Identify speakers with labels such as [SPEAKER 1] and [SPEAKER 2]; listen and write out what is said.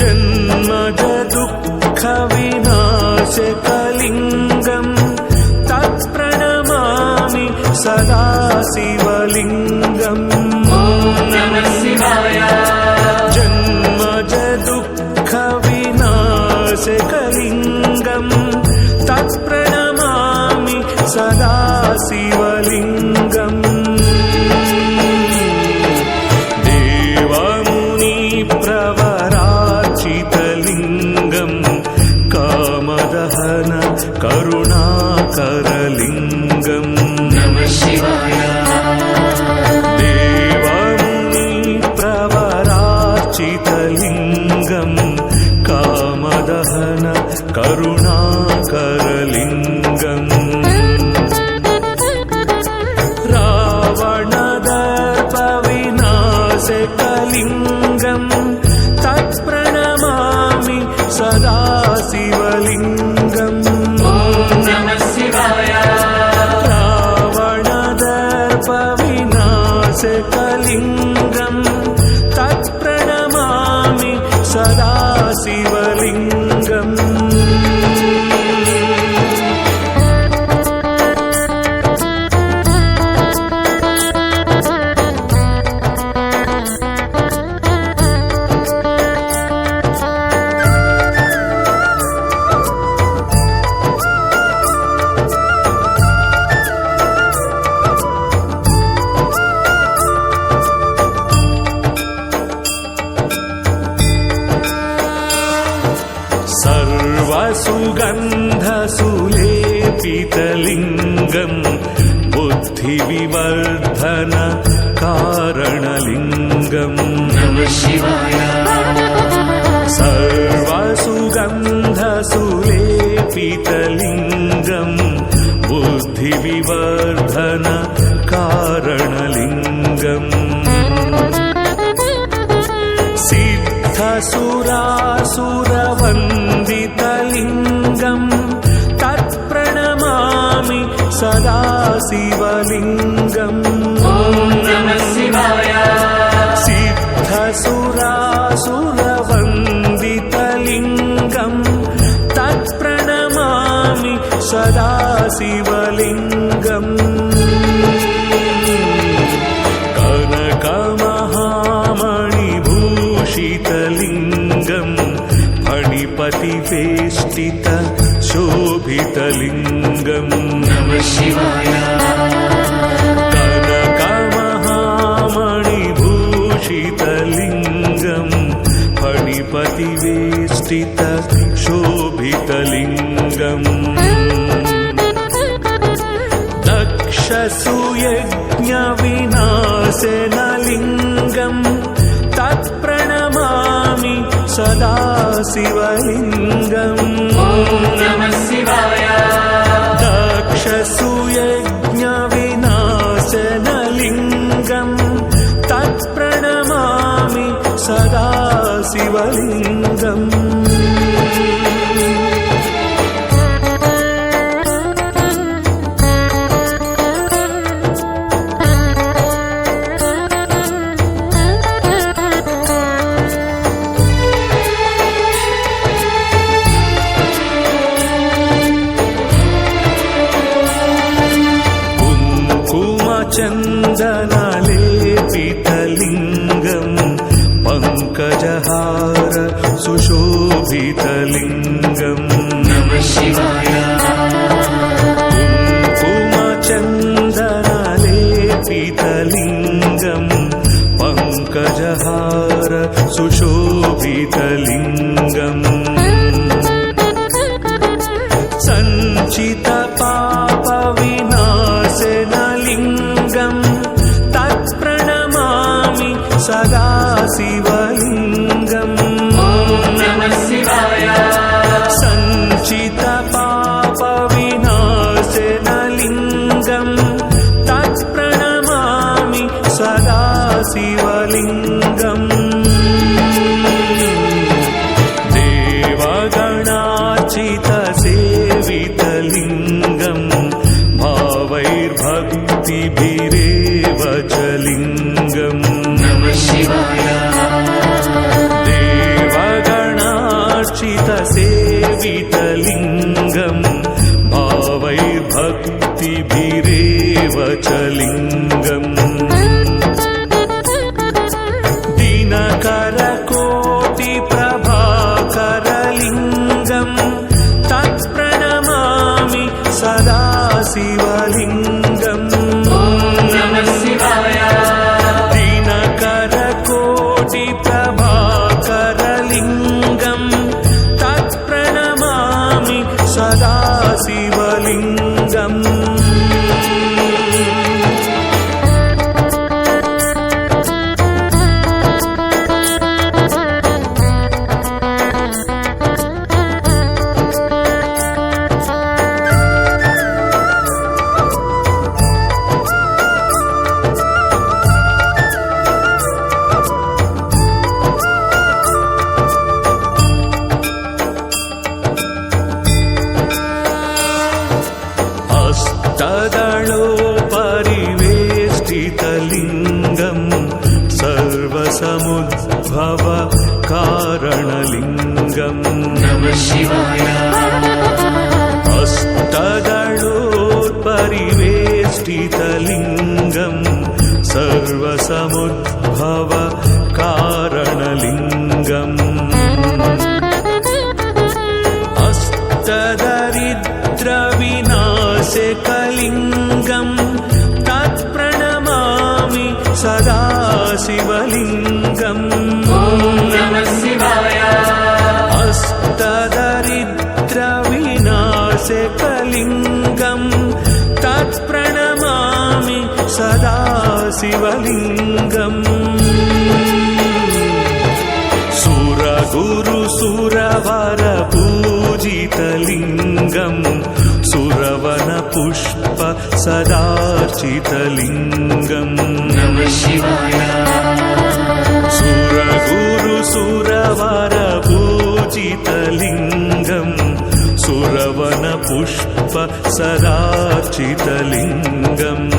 [SPEAKER 1] जन्मज दुःखविनाशकलिङ्गम् तत्प्रणमामि सदा शिवलिङ्गम्। जन्मज दुःखविनाशकलिङ्गम् तत्प्रणमामि सदा शिवलिङ्गम्। देवमुनिप्रवराचितलिङ्गम् कामदहन करुणाकरलिङ्गम्। नमः शिवाय। देवमुनिप्रवराचितलिङ्गम् कामदहन करुणाकरलिङ्गम्। रावणदर्पविनाशकलिङ्गम् तत्प्रणमामि सदा शिवलिङ्गम्। रावणदर्पविनाशकलिङ्गम् तत्प्रणमामि सदा शिवलिङ्गम्। सर्वसुगन्धसुलेपितलिङ्गम् बुद्धिविवर्धन कारणलिङ्गम्। नमः शिवाय। सर्वसुगन्धसुलेपितलिङ्गम् बुद्धिविवर्धन कारणलिङ्गम्। सिद्धसुरासुरवन्दितलिङ्गम् तत्प्रणमामि सदा शिवलिङ्गम्। सिद्धसुरासुरवन्दितलिङ्गम् तत्प्रणमामि सदा शिवलिङ्गम्। कनकमहामणिभूषितलिङ्गम् फणिपतिवेष्टित शोभितलिङ्गम्। नमः शिवाय। कनकमहामणिभूषितलिङ्गम् फणिपतिवेष्टित शोभितलिङ्गम्। दक्षसुयज्ञविनाशनलिङ्गम् तत्प्रणमामि सदा शिवलिङ्गम्। दक्षसुयज्ञविनाशनलिङ्गम् तत्प्रणमामि सदा शिवलिङ्गम्। चन्दनलेपितलिङ्गम् पङ्कजहार सुशोभितलिङ्गम्। नमः शिवाय। कुङ्कुमचन्दनलेपितलिङ्गम् पङ्कजहार सुशोभितलिङ्गम्। सञ्चितपापविनाशनलिङ्गम् तत्प्रणमामि सदा शिवलिङ्गम्। सञ्चितपापविनाशनलिङ्गम् तत्प्रणमामि सदा शिवलिङ्गम्। देवगणार्चितसेवितलिङ्गम् भावैर्भक्तिभिरेव च लिङ्गम्। नमः शिवाय। सेवितलिङ्गम् भावैर्भक्तिभिरेव च लिङ्गम् दिनकरकोटिप्रभाकरलिङ्गम् तत्प्रणमामि सदा शिवलिङ्गम् दिनकरकोटिप्रभाकरलिङ्गम् तत्प्रणमामि सदा शिवलिङ्गम् हस्तदलोपरिवेष्टितलिङ्गम् सर्वसमुद्भव कारणलिङ्गम्
[SPEAKER 2] नमः शिवाय।
[SPEAKER 1] हस्तदलोपरिवेष्टितलिङ्गम् सर्वसमुद्भव कारणलिङ्गम् हस्तदरिद्रविनाशकलिङ्गम् तत्प्रणमामि सदा शिवलिङ्गम्
[SPEAKER 2] नमः शिवाय।
[SPEAKER 1] हस्तदरिद्रविनाशकलिङ्गम् तत्प्रणमामि सदा शिवलिङ्गम् सुरगुरुसुरवरपूजितलिङ्गम् सुरवनपुष्प सदार्चितलिङ्गम्
[SPEAKER 2] नमः शिवाय।
[SPEAKER 1] सुरगुरुसुरवरपूजितलिङ्गम् सुरवनपुष्प सदार्चितलिङ्गम्